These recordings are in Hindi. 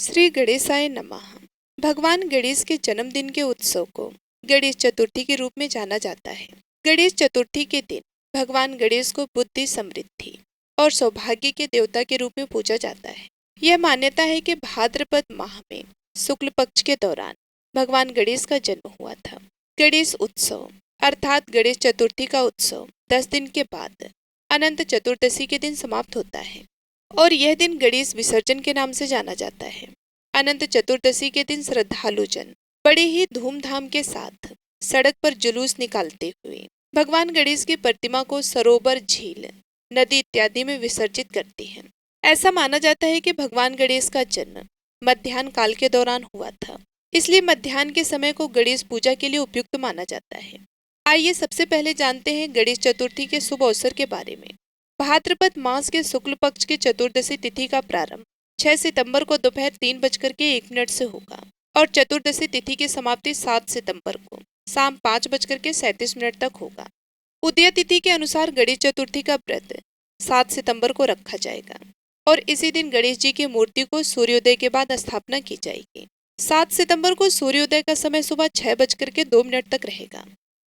श्री गणेशाय नमः। भगवान गणेश के जन्मदिन के उत्सव को गणेश चतुर्थी के रूप में जाना जाता है। गणेश चतुर्थी के दिन भगवान गणेश को बुद्धि, समृद्धि और सौभाग्य के देवता के रूप में पूजा जाता है। यह मान्यता है कि भाद्रपद माह में शुक्ल पक्ष के दौरान भगवान गणेश का जन्म हुआ था। गणेश उत्सव अर्थात गणेश चतुर्थी का उत्सव 10 दिन के बाद अनंत चतुर्दशी के दिन समाप्त होता है और यह दिन गणेश विसर्जन के नाम से जाना जाता है। अनंत चतुर्दशी के दिन श्रद्धालुजन बड़े ही धूमधाम के साथ सड़क पर जुलूस निकालते हुए भगवान गणेश की प्रतिमा को सरोवर, झील, नदी इत्यादि में विसर्जित करते हैं। ऐसा माना जाता है कि भगवान गणेश का जन्म मध्याह्न काल के दौरान हुआ था, इसलिए मध्याह्न के समय को गणेश पूजा के लिए उपयुक्त माना जाता है। आइए सबसे पहले जानते हैं गणेश चतुर्थी के शुभ अवसर के बारे में। भाद्रपद मास के शुक्ल पक्ष की चतुर्दशी तिथि का प्रारंभ 6 सितंबर को दोपहर 3:01 से होगा और चतुर्दशी तिथि की समाप्ति 7 सितंबर को शाम 5:37 तक होगा। उदय तिथि के अनुसार गणेश चतुर्थी का व्रत 7 सितंबर को रखा जाएगा और इसी दिन गणेश जी की मूर्ति को सूर्योदय के बाद स्थापना की जाएगी। 7 सितंबर को सूर्योदय का समय सुबह 6:02 तक रहेगा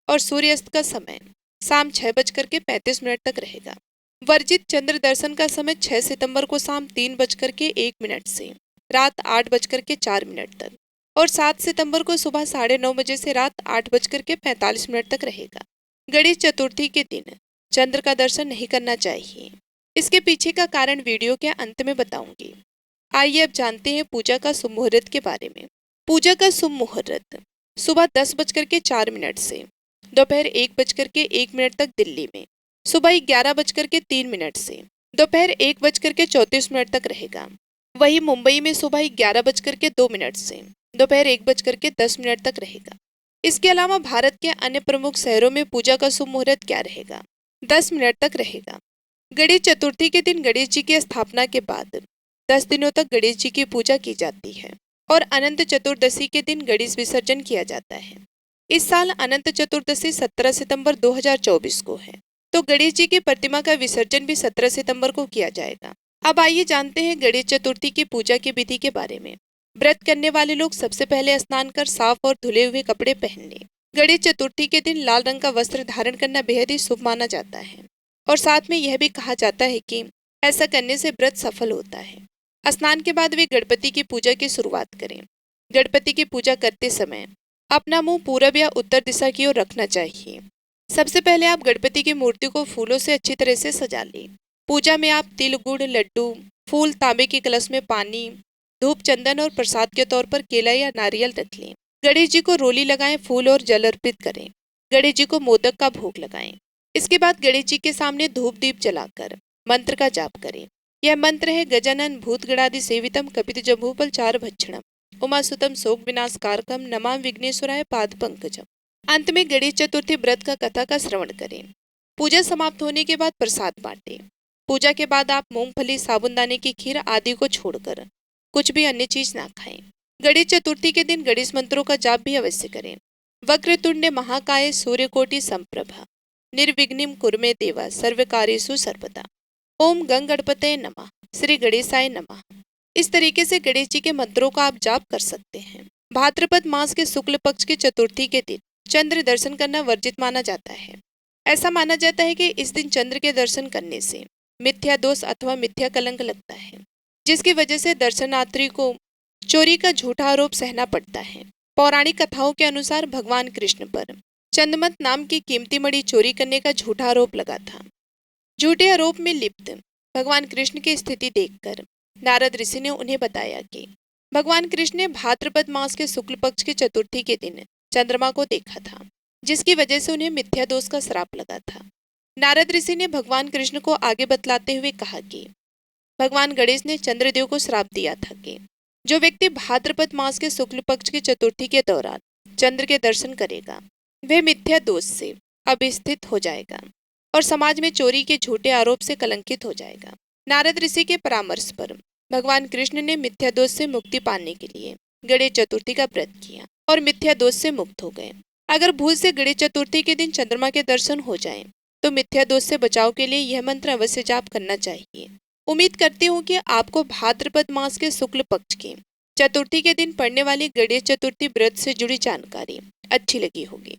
और सूर्यास्त का समय शाम 6:35 तक रहेगा। वर्जित चंद्र दर्शन का समय 6 सितंबर को शाम 3:01 से रात 8:04 तक और 7 सितंबर को सुबह 9:30 बजे से रात 8:45 तक रहेगा। गणेश चतुर्थी के दिन चंद्र का दर्शन नहीं करना चाहिए। इसके पीछे का कारण वीडियो के अंत में बताऊंगी। आइए अब जानते हैं पूजा का शुभ मुहूर्त के बारे में। पूजा का शुभ मुहूर्त सुबह 10:04 से दोपहर 1:01 तक दिल्ली में, सुबह 11:03 से दोपहर 1:34 तक रहेगा। वहीं मुंबई में सुबह 11:02 से दोपहर 1:10 तक रहेगा। इसके अलावा भारत के अन्य प्रमुख शहरों में पूजा का शुभ मुहूर्त क्या रहेगा? 10 मिनट तक रहेगा। गणेश चतुर्थी के दिन गणेश जी की स्थापना के बाद 10 दिनों तक गणेश जी की पूजा की जाती है और अनंत चतुर्दशी के दिन गणेश विसर्जन किया जाता है। इस साल अनंत चतुर्दशी 17 सितंबर 2024 को है, तो गणेश जी की प्रतिमा का विसर्जन भी 17 सितंबर को किया जाएगा। अब आइए जानते हैं गणेश चतुर्थी की पूजा की विधि के बारे में। व्रत करने वाले लोग सबसे पहले स्नान कर साफ और धुले हुए कपड़े पहन लें। गणेश चतुर्थी के दिन लाल रंग का वस्त्र धारण करना बेहद ही शुभ माना जाता है और साथ में यह भी कहा जाता है कि ऐसा करने से व्रत सफल होता है। स्नान के बाद वे गणपति की पूजा की शुरुआत करें। गणपति की पूजा करते समय अपना मुंह पूरब या उत्तर दिशा की ओर रखना चाहिए। सबसे पहले आप गणपति की मूर्ति को फूलों से अच्छी तरह से सजा लें। पूजा में आप तिल, गुड़, लड्डू, फूल, तांबे के कलश में पानी, धूप, चंदन और प्रसाद के तौर पर केला या नारियल रख लें। गणेश जी को रोली लगाएं, फूल और जल अर्पित करें। गणेश जी को मोदक का भोग लगाएं। इसके बाद गणेश जी के सामने धूप दीप जलाकर मंत्र का जाप करें। यह मंत्र है गजानन भूतगणादि सेवितम कपित जम्भूफल चार भक्षणम उमासुतम शोक विनाशकारकम नमामि विघ्नेश्वराय पाद पंकजम। अंत में गणेश चतुर्थी व्रत का कथा का श्रवण करें। पूजा समाप्त होने के बाद प्रसाद बांटें। पूजा के बाद आप मूंगफली, साबूदाने की खीर आदि को छोड़कर कुछ भी अन्य चीज ना खाएं। गणेश चतुर्थी के दिन गणेश मंत्रों का जाप भी अवश्य करें। वक्रतुंड महाकाय सूर्यकोटि संप्रभा निर्विघ्नं कुरु मे देवा सर्वकार्येषु सर्वदा। ओम गणपतये नमः। श्री गणेशाय नमः। इस तरीके से गणेश जी के मंत्रों का आप जाप कर सकते हैं। भाद्रपद मास के शुक्ल पक्ष की चतुर्थी के दिन चंद्र दर्शन करना वर्जित माना जाता है। ऐसा माना जाता है कि इस दिन चंद्र के दर्शन करने से मिथ्या दोष अथवा मिथ्या कलंक लगता है, जिसकी वजह से दर्शनार्थी को चोरी का झूठा आरोप सहना पड़ता है। पौराणिक कथाओं के अनुसार भगवान कृष्ण पर चंदमत नाम की कीमती मणि चोरी करने का झूठा आरोप लगा था। झूठे आरोप में लिप्त भगवान कृष्ण की स्थिति देखकर नारद ऋषि ने उन्हें बताया कि भगवान कृष्ण ने भाद्रपद मास के शुक्ल पक्ष की चतुर्थी के दिन चंद्रमा को देखा था, जिसकी वजह से उन्हें मिथ्या दोष का श्राप लगा था। नारद ऋषि ने भगवान कृष्ण को आगे बतलाते हुए कहा कि भगवान गणेश ने चंद्रदेव को श्राप दिया था कि जो व्यक्ति भाद्रपद मास के शुक्ल पक्ष की चतुर्थी के दौरान चंद्र के दर्शन करेगा वह मिथ्या दोष से अभिस्थित हो जाएगा और समाज में चोरी के झूठे आरोप से कलंकित हो जाएगा। नारद ऋषि के परामर्श पर भगवान कृष्ण ने मिथ्या दोष से मुक्ति पाने के लिए गणेश चतुर्थी का व्रत किया और मिथ्या दोष से मुक्त हो गए। अगर भूल से गणेश चतुर्थी के दिन चंद्रमा के दर्शन हो जाएं, तो मिथ्या दोष से बचाव के लिए यह मंत्र अवश्य जाप करना चाहिए। उम्मीद करती हूँ कि आपको भाद्रपद मास के शुक्ल पक्ष की चतुर्थी के दिन पड़ने वाली गणेश चतुर्थी व्रत से जुड़ी जानकारी अच्छी लगी होगी